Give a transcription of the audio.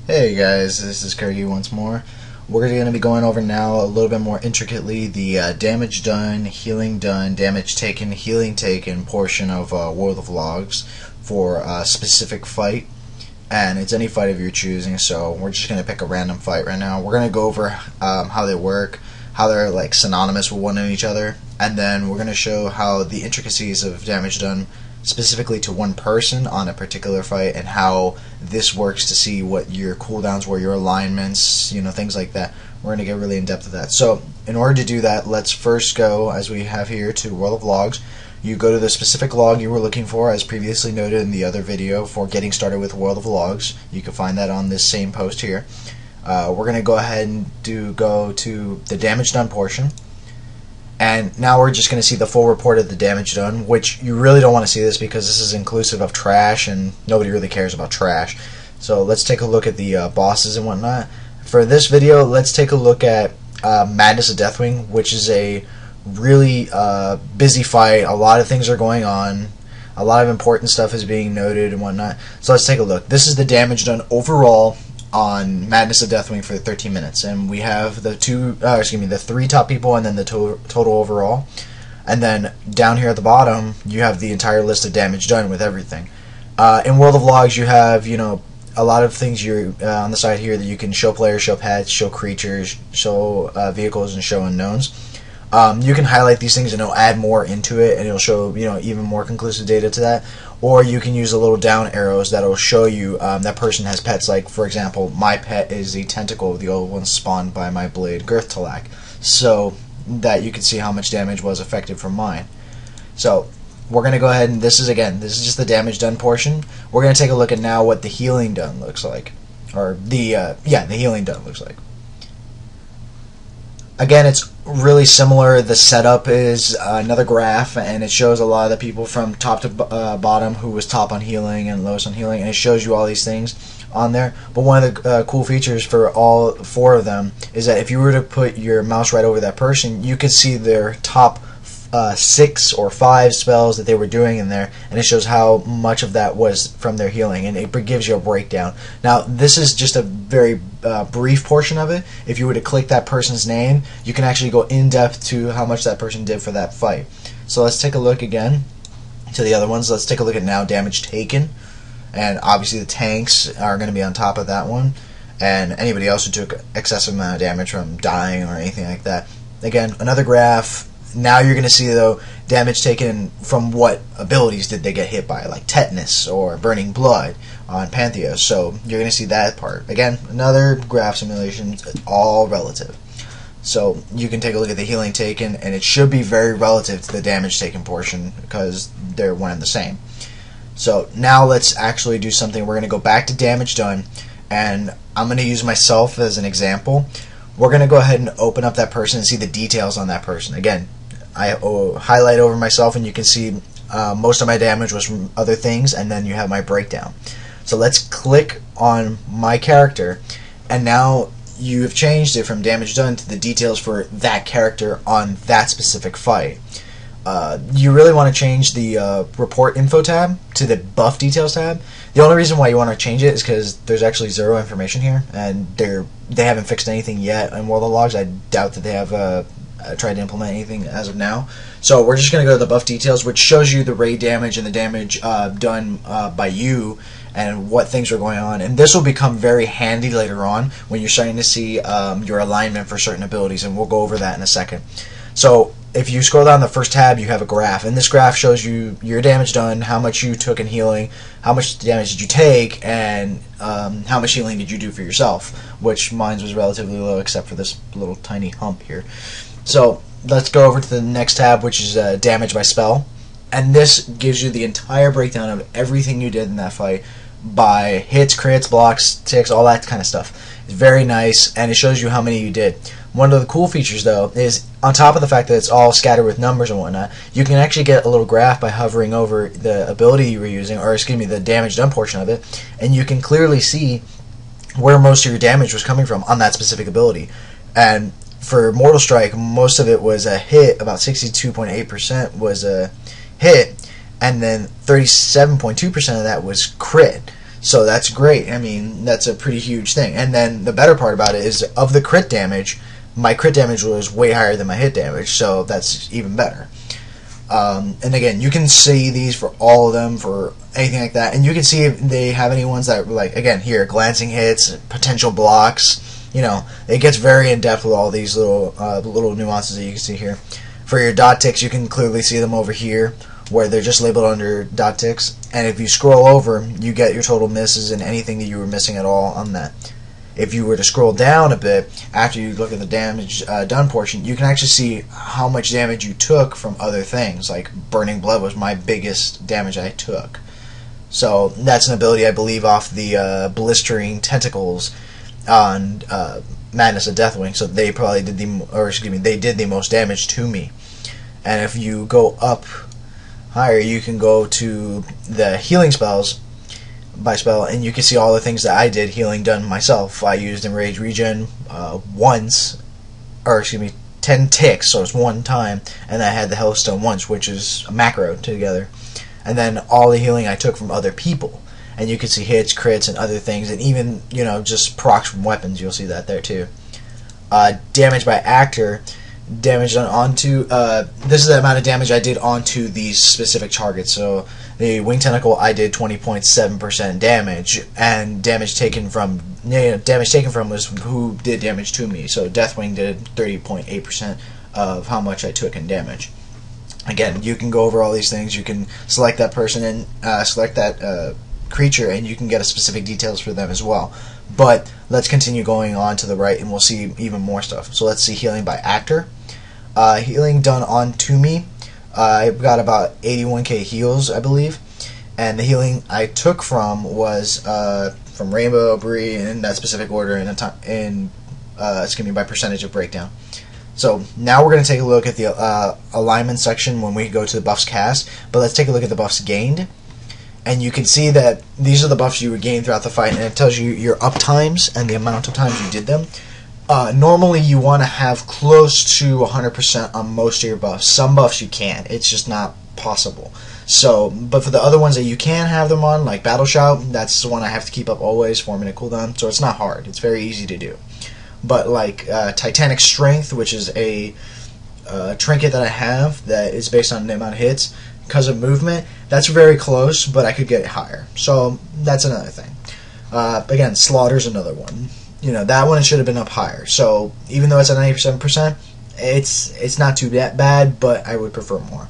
Hey guys, this is Kirgy once more. We're going to be going over now a little bit more intricately the damage done, healing done, damage taken, healing taken portion of World of Logs for a specific fight. And it's any fight of your choosing, so we're just going to pick a random fight right now. We're going to go over how they work, how they're like synonymous with one and each other, and then we're going to show how the intricacies of damage done specifically to one person on a particular fight, and how this works to see what your cooldowns were, your alignments, things like that. We're going to get really in depth with that. So in order to do that, let's first go, as we have here, to World of Logs. You go to the specific log you were looking for, as previously noted in the other video for getting started with World of Logs. You can find that on this same post here. We're going to go ahead and go to the damage done portion. And now we're just going to see the full report of the damage done, which you really don't want to see this because this is inclusive of trash, and nobody really cares about trash. So let's take a look at the bosses and whatnot. For this video, let's take a look at Madness of Deathwing, which is a really busy fight. A lot of things are going on. A lot of important stuff is being noted and whatnot. So let's take a look. This is the damage done overall on Madness of Deathwing for 13 minutes, and we have the the three top people, and then the total overall. And then down here at the bottom, you have the entire list of damage done with everything. In World of Logs, you have a lot of things you're on the side here that you can show players, show pets, show creatures, show vehicles, and show unknowns. You can highlight these things and it'll add more into it, and it'll show even more conclusive data to that. Or you can use the little down arrows that'll show you that person has pets. Like, for example, my pet is the tentacle of the old one spawned by my blade, Girthtalak, so that you can see how much damage was affected from mine. So we're going to go ahead, and this is just the damage done portion. We're going to take a look at now what the healing done looks like, or the healing done looks like. Again, it's really similar. The setup is another graph, and it shows a lot of the people from top to bottom who was top on healing and lowest on healing, and it shows you all these things on there. But one of the cool features for all four of them is that if you were to put your mouse right over that person, you could see their top 6 or 5 spells that they were doing in there, and it shows how much of that was from their healing, and it gives you a breakdown. Now, this is just a very brief portion of it. If you were to click that person's name, you can actually go in depth to how much that person did for that fight. So let's take a look again to the other ones. Let's take a look at now damage taken, and obviously the tanks are going to be on top of that one, and anybody else who took excessive amount of damage from dying or anything like that. Again, another graph. Now you're going to see, though, damage taken from what abilities did they get hit by, like Tetanus or Burning Blood on Pantheos. So you're going to see that part. Again, another graph simulation, all relative. So you can take a look at the healing taken, and it should be very relative to the damage taken portion because they're one and the same. So now let's actually do something. We're going to go back to damage done, and I'm going to use myself as an example. We're going to go ahead and open up that person and see the details on that person. Again, I highlight over myself, and you can see most of my damage was from other things, and then you have my breakdown. So let's click on my character, and now you have changed it from damage done to the details for that character on that specific fight. You really want to change the report info tab to the buff details tab. The only reason why you want to change it is because there's actually 0 information here, and they haven't fixed anything yet in World of Logs. I doubt that they have tried to implement anything as of now. So we're just going to go to the buff details, which shows you the raid damage and the damage done by you and what things are going on. And this will become very handy later on when you're starting to see your alignment for certain abilities, and we'll go over that in a second. So if you scroll down the first tab, you have a graph, and this graph shows you your damage done, how much you took in healing, how much damage did you take, and how much healing did you do for yourself, which mine was relatively low except for this little tiny hump here. So let's go over to the next tab, which is damage by spell, and this gives you the entire breakdown of everything you did in that fight by hits, crits, blocks, ticks, all that kind of stuff. It's very nice, and it shows you how many you did. One of the cool features, though, is on top of the fact that it's all scattered with numbers and whatnot, you can actually get a little graph by hovering over the ability you were using, or excuse me, the damage done portion of it, and you can clearly see where most of your damage was coming from on that specific ability. And for Mortal Strike, most of it was a hit, about 62.8% was a hit, and then 37.2% of that was crit. So that's great. I mean, that's a pretty huge thing. And then the better part about it is, of the crit damage, my crit damage was way higher than my hit damage, so that's even better. And again, you can see these for all of them, for anything like that, and you can see if they have any ones that, like, again, here, glancing hits, potential blocks. You know, it gets very in depth with all these little nuances that you can see here. For your dot ticks, you can clearly see them over here, where they're just labeled under dot ticks. And if you scroll over, you get your total misses and anything that you were missing at all on that. If you were to scroll down a bit, after you look at the damage done portion, you can actually see how much damage you took from other things. Like Burning Blood was my biggest damage I took. So that's an ability, I believe, off the Blistering Tentacles on Madness of Deathwing. So they probably did they did the most damage to me. And if you go up higher, you can go to the healing spells by spell, and you can see all the things that I did healing done myself. I used Enrage Regen once, or 10 ticks, so it's one time, and I had the Hellstone once, which is a macro together. And then all the healing I took from other people, and you can see hits, crits, and other things, and even, you know, just procs from weapons. You'll see that there too. Damage by actor. Damage done onto, this is the amount of damage I did onto these specific targets. So the Wing Tentacle, I did 20.7% damage, and damage taken from was who did damage to me. So Deathwing did 30.8% of how much I took in damage. Again, you can go over all these things. You can select that person and select that creature, and you can get a specific details for them as well. But let's continue going on to the right, and we'll see even more stuff. So let's see healing by actor. Healing done onto me. I got about 81k heals, I believe. And the healing I took from was from Rainbow, Bree, in that specific order, it's going to be by percentage of breakdown. So now we're going to take a look at the alignment section when we go to the buffs cast. But let's take a look at the buffs gained. And you can see that these are the buffs you would gain throughout the fight, and it tells you your up times and the amount of times you did them. Normally you want to have close to 100% on most of your buffs. Some buffs you can't. It's just not possible. So, but for the other ones that you can have them on, like Battle Shout, that's the one I have to keep up always, 4-minute cooldown, so it's not hard. It's very easy to do. But like Titanic Strength, which is a trinket that I have that is based on the amount of hits, because of movement, that's very close, but I could get it higher. So that's another thing. Again, Slaughter's another one. You know, that one should have been up higher. So even though it's at 97%, it's not too bad, but I would prefer more.